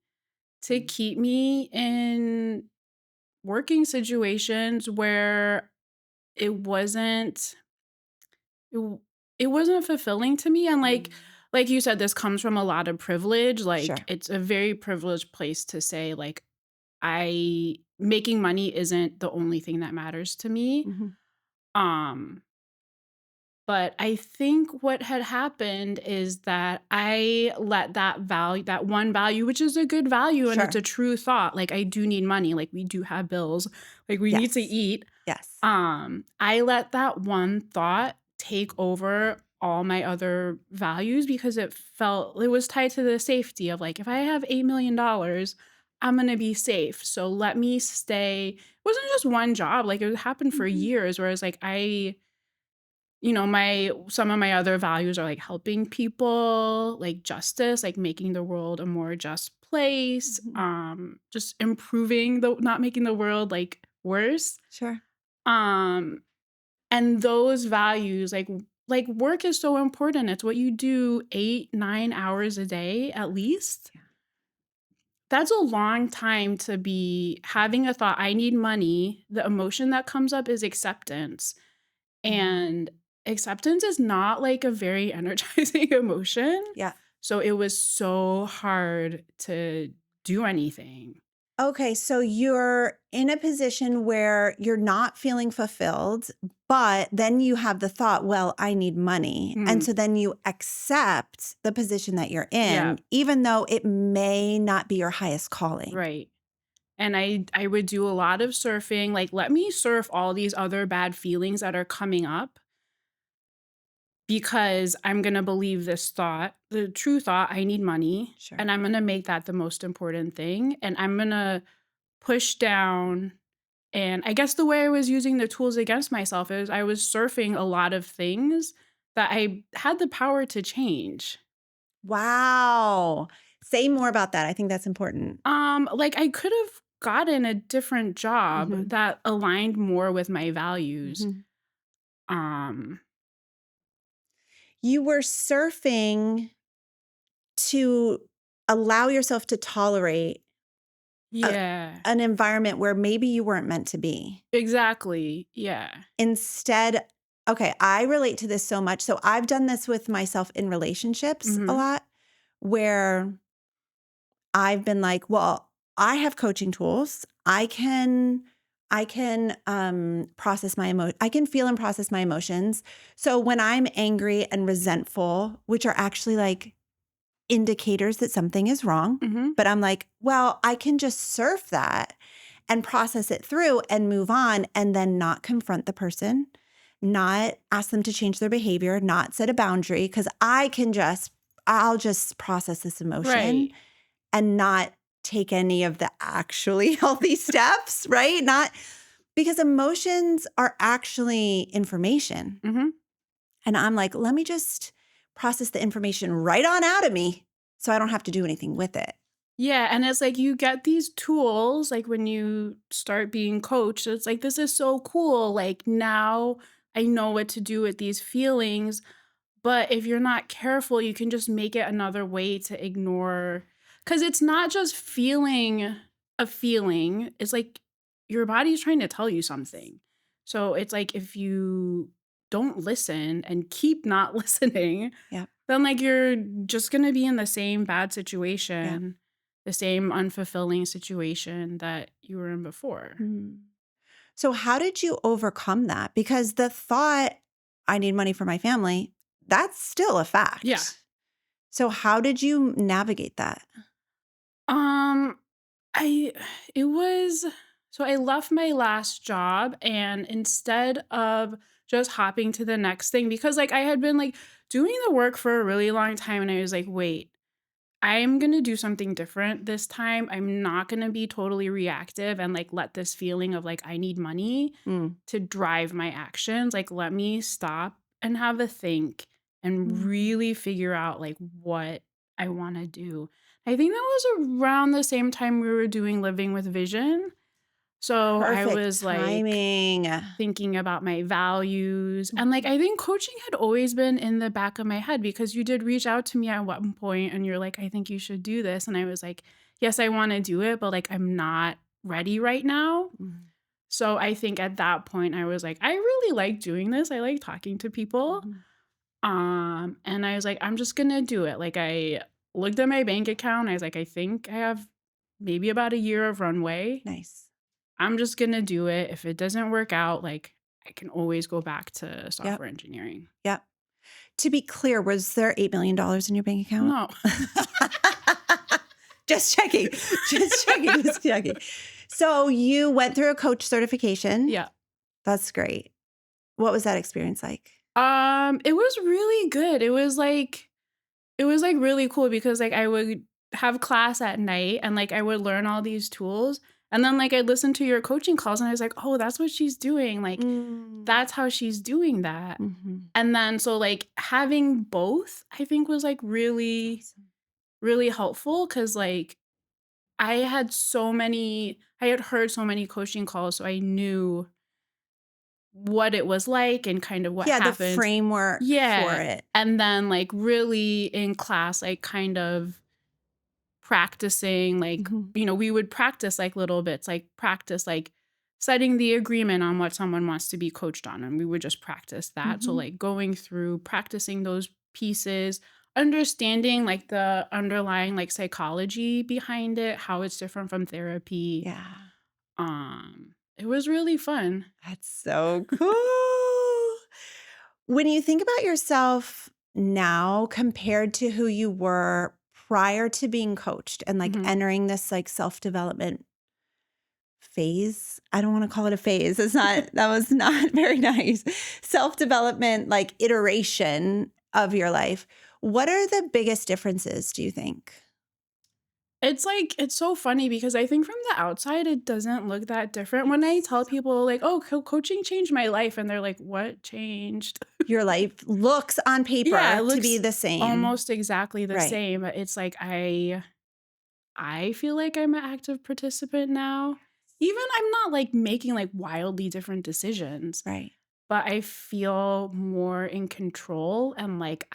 to keep me in working situations where it wasn't fulfilling to me. And like you said, this comes from a lot of privilege. Like it's a very privileged place to say like I making money isn't the only thing that matters to me. Mhm. Um, but I think what had happened is that I let that value, that one value, which is a good value and it's Sure. a true thought, like I do need money, like we do have bills, like we need to Yes. eat. Yes. I let that one thought take over all my other values because it was tied to the safety of like, if I have $8 million, I'm going to be safe. So let me stay. It wasn't just one job. Like it happened for Mhm. years, whereas like some of my other values are like helping people, like justice, like making the world a more just place, just not making the world like worse. Sure. Um and those values, like work is so important. It's what you do 8-9 hours a day at least. Yeah. That's a long time to be having a thought, I need money. The emotion that comes up is acceptance. And acceptance is not like a very energizing emotion. Yeah. So it was so hard to do anything. Okay, so you're in a position where you're not feeling fulfilled, but then you have the thought, well, I need money. And Mm, so then you accept the position that you're yeah, in, even though it may not be your highest calling. right. And I would do a lot of surfing, like let me surf all these other bad feelings that are coming up because I'm going to believe this thought, the true thought, I need money, Sure. and I'm going to make that the most important thing, and I'm going to push down. And I guess the way I was using the tools against myself is I was surfing a lot of things that I had the power to change. Wow. Say more about that. I think that's important. Like I could have gotten a different job Mhm. that aligned more with my values. Mhm. Um, You were surfing to allow yourself to tolerate a, yeah, an environment where maybe you weren't meant to be. exactly. Yeah. Instead, okay, I relate to this so much. So I've done this with myself in relationships a Mm-hmm. lot where I've been like, well, I have coaching tools. I can process my I can feel and process my emotions. So when I'm angry and resentful, which are actually like indicators that something is wrong, Mm-hmm. but I'm like, well, I can just surf that and process it through and move on and then not confront the person, not ask them to change their behavior, not set a boundary because I'll just process this emotion Right. and not take any of the actually healthy steps, right? Not because emotions are actually information. Mm-hmm. And I'm like, let me just process the information right on out of me so I don't have to do anything with it. Yeah, and it's like you get these tools like when you start being coached, it's like this is so cool. Like now I know what to do with these feelings, but if you're not careful, you can just make it another way to ignore cuz it's not just feeling a feeling, it's like your body's trying to tell you something. So it's like if you don't listen and keep not listening, Yeah. then like you're just going to be in the same bad Yeah. situation, the same unfulfilling situation that you were in before. Mm. So, how did you overcome that? Because the thought, I need money for my family, that's still a Yeah. fact. So, how did you navigate that? Um I it was so I left my last job and instead of just hopping to the next thing because like I had been like doing the work for a really long time and I was like, "Wait, I'm going to do something different this time. I'm not going to be totally reactive and like let this feeling of like I need money Mm. to drive my actions. Like let me stop and have a think and Mm. really figure out like what I want to do." I think that was around the same time we were doing Living with Vision. So I Perfect was like timing. thinking about my values. And like I think coaching had always been in the back of my head because you did reach out to me at one point and you're like, I think you should do this. And I was like, yes, I want to do it, but like I'm not ready right now. Mhm. So I think at that point I was like, I really like doing this. I like talking to people. Mhm. And I was like, I'm just gonna do it. Like I looked at my bank account. I was like, I think I have maybe about a year of runway. Nice. I'm just going to do it. If it doesn't work out, like I can always go back to Yep. software engineering. Yep. To be clear, was there $8 million in your bank account? No. Just checking. Just checking. Just checking. So you went through a coach certification. Yeah. That's great. What was that experience like? It was really good. It was like really cool because like I would have class at night and like I would learn all these tools. And then like I'd listen to your coaching calls and I was like, oh, that's what she's doing. Like that's how she's doing that. Mm-hmm. And then so like having both, I think was like really, really helpful because like I had heard so many coaching calls, so I knew what it was like and kind of what happened. The framework for it. And then like really in class, like kind of practicing, like, we would practice like little bits, like practice like setting the agreement on what someone wants to be coached on. And we would just practice that. So like going through practicing those pieces, understanding like the underlying like psychology behind it, how it's different from therapy. Yeah. It was really fun. That's so cool. When you think about yourself now compared to who you were prior to being coached and like entering this like self-development phase, I don't want to call it a phase. That was not very nice. Self-development, like iteration of your life. What are the biggest differences, do you think? It's like, it's so funny because I think from the outside, it doesn't look that different. When I tell people like, oh, coaching changed my life. And they're like, what changed? Your life looks on paper to be the same. Almost exactly the same. But it's like, I feel like I'm an active participant now. Even I'm not like making like wildly different decisions. Right. But I feel more in control and like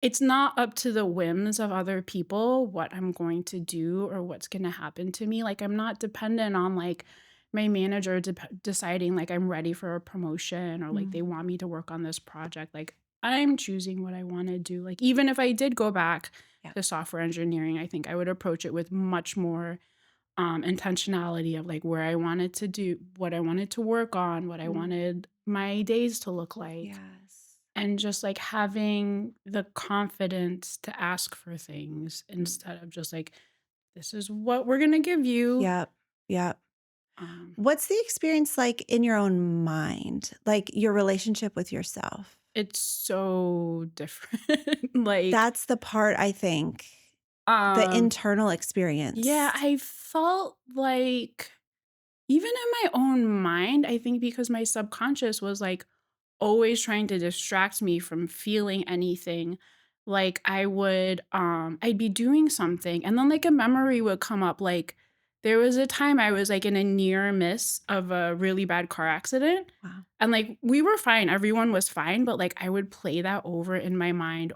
it's not up to the whims of other people what I'm going to do or what's going to happen to me. Like I'm not dependent on like my manager deciding like I'm ready for a promotion or like they want me to work on this project. Like I'm choosing what I want to do. Like even if I did go back to software engineering, I think I would approach it with much more intentionality of like where I wanted to do, what I wanted to work on, what I wanted my days to look like. Yes. And just like having the confidence to ask for things instead of just like, this is what we're going to give you. Yep. Yep. What's the experience like in your own mind? Like your relationship with yourself? It's so different. Like that's the part I think, the internal experience. Yeah, I felt like even in my own mind, I think because my subconscious was like always trying to distract me from feeling anything. Like I'd be doing something and then like a memory would come up. Like there was a time I was like in a near miss of a really bad car accident. Wow. And like we were fine. Everyone was fine. But like I would play that over in my mind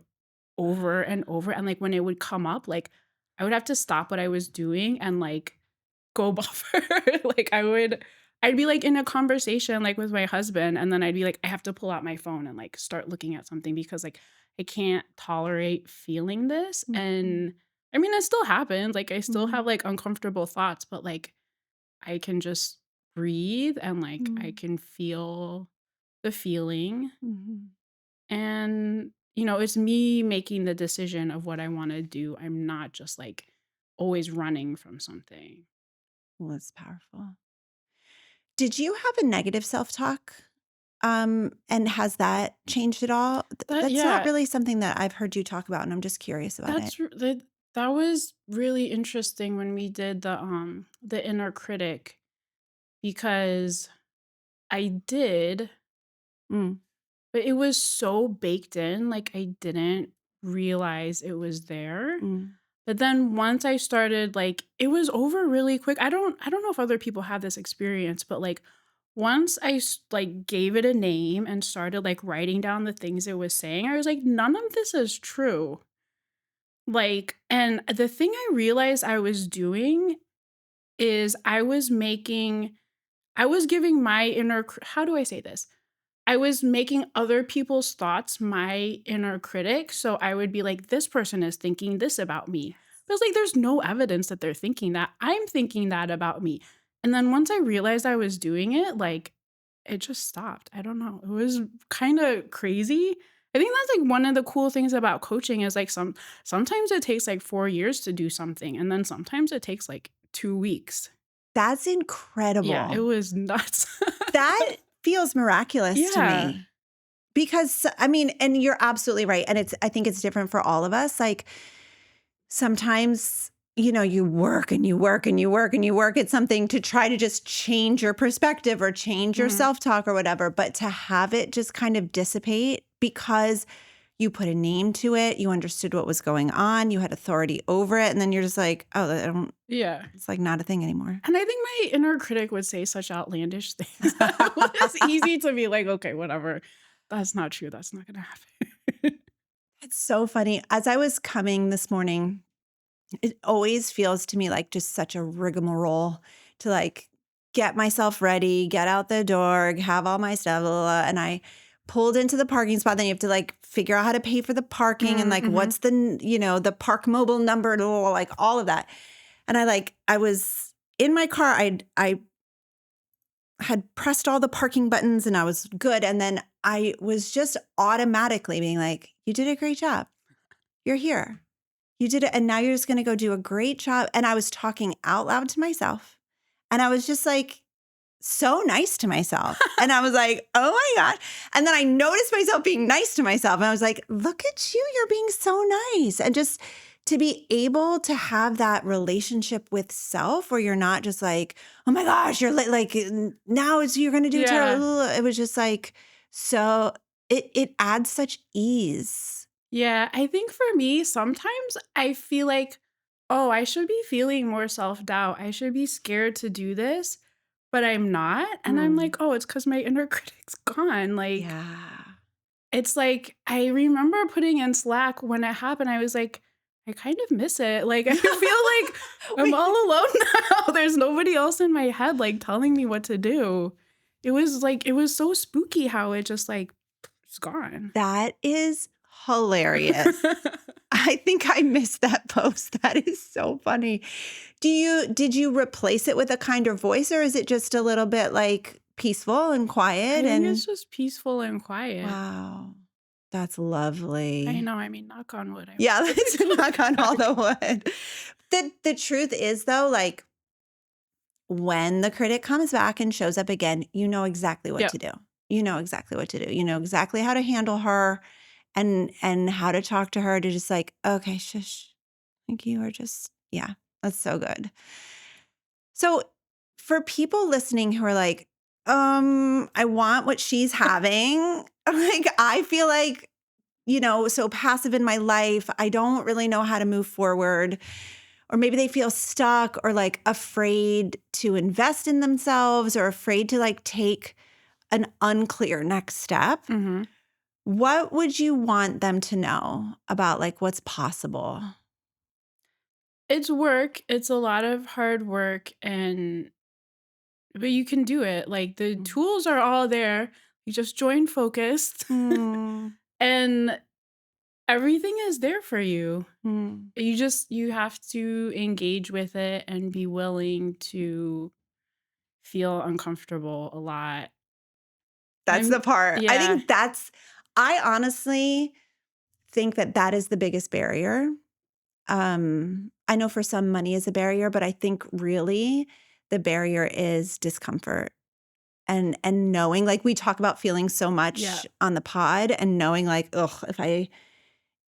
over and over. And like when it would come up, like I would have to stop what I was doing and like go buffer. Like I'd be like in a conversation like with my husband and then I'd be like, I have to pull out my phone and like start looking at something because like I can't tolerate feeling this. And I mean, it still happens. Like I still have like uncomfortable thoughts, but like I can just breathe and like I can feel the feeling. And it's me making the decision of what I want to do. I'm not just like always running from something. Well, that's powerful. Did you have a negative self-talk? And has that changed at all? That's not really something that I've heard you talk about, and I'm just curious about it. That was really interesting when we did the inner critic because I did, but it was so baked in, like I didn't realize it was there. But then once I started, like it was over really quick. I don't know if other people have this experience, but like once I like gave it a name and started like writing down the things it was saying, I was like, none of this is true. Like, and the thing I realized I was doing is I was giving my inner, how do I say this? I was making other people's thoughts my inner critic. So I would be like, this person is thinking this about me. But it's like, there's no evidence that they're thinking that. I'm thinking that about me. And then once I realized I was doing it, like, it just stopped. I don't know. It was kind of crazy. I think that's like one of the cool things about coaching is like sometimes it takes like 4 years to do something, and then sometimes it takes like 2 weeks. That's Yeah, it incredible. was nuts. That feels miraculous to Yeah. me. Because I mean, and you're absolutely right. And I think it's different for all of us. Like sometimes, you work and you work and you work and you work at something to try to just change your perspective or change your Mhm. self-talk or whatever. But to have it just kind of dissipate because you put a name to it, you understood what was going on, you had authority over it, and then you're just like, oh, Yeah. it's like not a thing anymore. And I think my inner critic would say such outlandish things. It's easy to be like, okay, whatever. That's not true. That's not going to happen. It's so funny. As I was coming this morning, it always feels to me like just such a rigmarole to like get myself ready, get out the door, have all my stuff, blah, blah, blah. And I pulled into the parking spot. Then you have to like figure out how to pay for the parking and like Mhm. what's the park mobile number, blah, blah, blah, like all of that. And I was in my car. I had pressed all the parking buttons and I was good. And then I was just automatically being like, you did a great job. You're here. You did it. And now you're just going to go do a great job. And I was talking out loud to myself. And I was just like, so nice to myself. And I was like, oh my God. And then I noticed myself being nice to myself. And I was like, look at you. You're being so nice. And just to be able to have that relationship with self where you're not just like, oh my gosh, you're like now you're going to do Yeah. terrible. It was just like, so it adds such ease. Yeah, I think for me, sometimes I feel like, oh, I should be feeling more self-doubt. I should be scared to do this, but I'm not. And I'm like, oh, it's because my inner critic's gone. Like, Yeah. it's like, I remember putting in Slack when it happened. I was like, I kind of miss it. Like, I feel like I'm all alone now. There's nobody else in my head, like, telling me what to do. It was so spooky how it just, like, it's gone. That is hilarious. I think I missed that post. That is so funny. Did you replace it with a kinder voice, or is it just a little bit like peaceful and I quiet? think it's just peaceful and quiet. Wow, that's lovely. I know. I mean, knock on wood. Yeah, let's knock on all the wood. The truth is though, like when the critic comes back and shows up again, you know exactly what Yep. to do. You know exactly what to do. You know exactly how to handle her and how to talk to her to just like, okay, shush. Like you are just, yeah, that's so good. So for people listening who are like, I want what she's having, like I feel like, so passive in my life, I don't really know how to move forward. Or maybe they feel stuck or like afraid to invest in themselves or afraid to like take an unclear next step. Mm-hmm. What would you want them to know about like what's possible? It's work. It's a lot of hard work, but you can do it. Like the tools are all there. You just join focused, Mm, and everything is there for you. mm. You have to engage with it and be willing to feel uncomfortable a lot. That's I'm- the part. I yeah. think I honestly think that is the biggest barrier. I know for some money is a barrier, but I think really the barrier is discomfort and knowing, like we talk about feeling so much Yeah. on the pod and knowing like,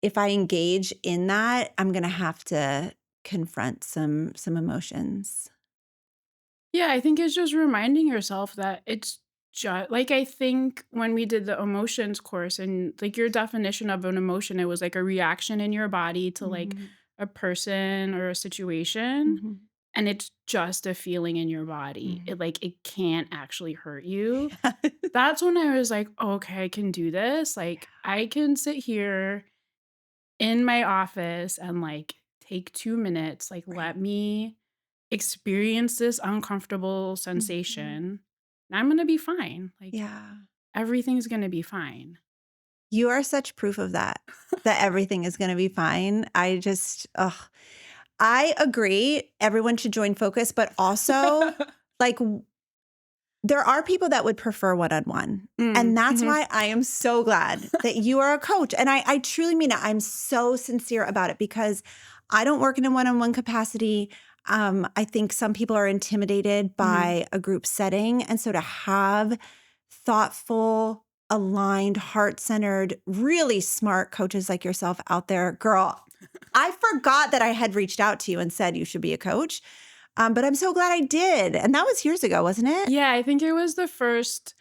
if I engage in that, I'm going to have to confront some emotions. Yeah, I think it's just reminding yourself that it's just like I think when we did the emotions course and like your definition of an emotion, it was like a reaction in your body to like a person or a situation. Mhm. And it's just a feeling in your body. It can't actually hurt you. That's when I was like, oh, okay, I can do this. Like I can sit here in my office and like take 2 minutes, like let me experience this uncomfortable sensation. And I'm going to be fine. Like Yeah. everything's going to be fine. You are such proof of that everything is going to be fine. I agree. Everyone should join Focus, but also like there are people that would prefer one-on-one. And that's why I am so glad that you are a coach. And I truly mean it. I'm so sincere about it because I don't work in a one-on-one capacity. I think some people are intimidated by a group setting. And so to have thoughtful, aligned, heart-centered, really smart coaches like yourself out there, girl, I forgot that I had reached out to you and said you should be a coach. But I'm so glad I did. And that was years ago, wasn't it? Yeah, I think it was the first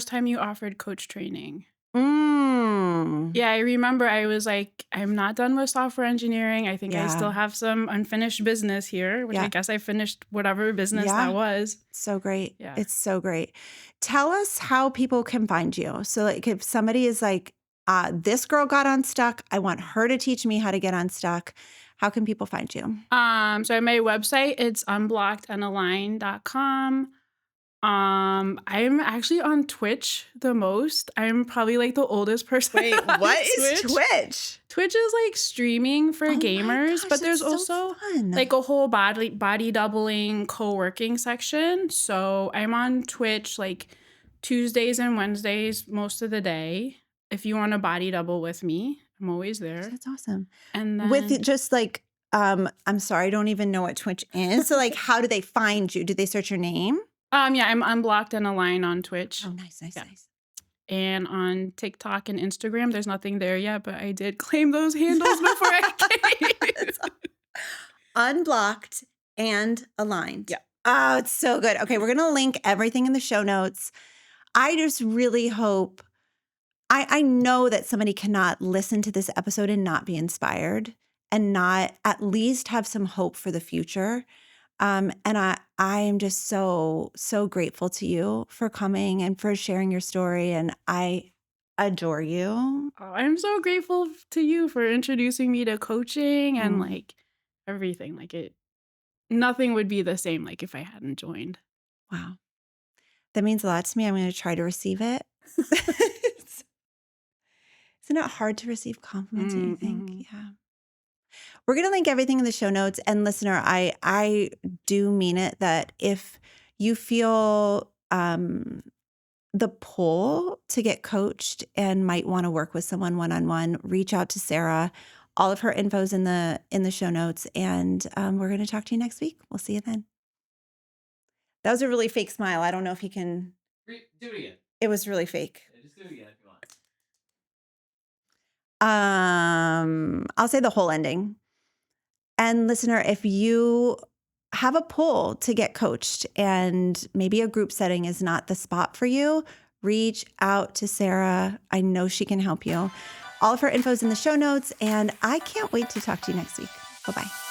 time you offered coach training. Yeah, I remember I was like, I'm not done with software engineering. I think I still have some unfinished business here, which I guess I finished whatever business that was. So great. Yeah. It's so great. Tell us how people can find you. So like if somebody is like, this girl got unstuck, I want her to teach me how to get unstuck. How can people find you? So my website, it's unblockedunaligned.com. I'm actually on Twitch the most. I'm probably like the oldest person. Wait, on what is Twitch? Twitch is like streaming for gamers, but there's also like a whole body doubling co-working section. So I'm on Twitch like Tuesdays and Wednesdays most of the day. If you want to body double with me, I'm always there. That's awesome. And then With just like, I'm sorry, I don't even know what Twitch is. So like, how do they find you? Do they search your name? yeah, I'm unblocked and aligned on Twitch. Oh, nice. And on TikTok and Instagram, there's nothing there yet, but I did claim those handles before I came. Unblocked and aligned. Yeah. Oh, it's so good. Okay, we're going to link everything in the show notes. I just really hope, I know that somebody cannot listen to this episode and not be inspired and not at least have some hope for the future. And I am just so grateful to you for coming and for sharing your story. And I adore you. Oh, I'm so grateful to you for introducing me to coaching and like everything. Like nothing would be the same like if I hadn't joined. Wow. That means a lot to me. I'm going to try to receive it. Isn't it hard to receive compliments, you think? Yeah. We're going to link everything in the show notes. And listener, I do mean it that if you feel the pull to get coached and might want to work with someone one-on-one, reach out to Sarah. All of her info's in the show notes. And we're going to talk to you next week. We'll see you then. That was a really fake smile. I don't know if you can. Do it again. It was really fake. Yeah, just do it again if you want. I'll say the whole ending. And listener, if you have a pull to get coached and maybe a group setting is not the spot for you, reach out to Sarah. I know she can help you. All of her info is in the show notes, and I can't wait to talk to you next week. Bye-bye.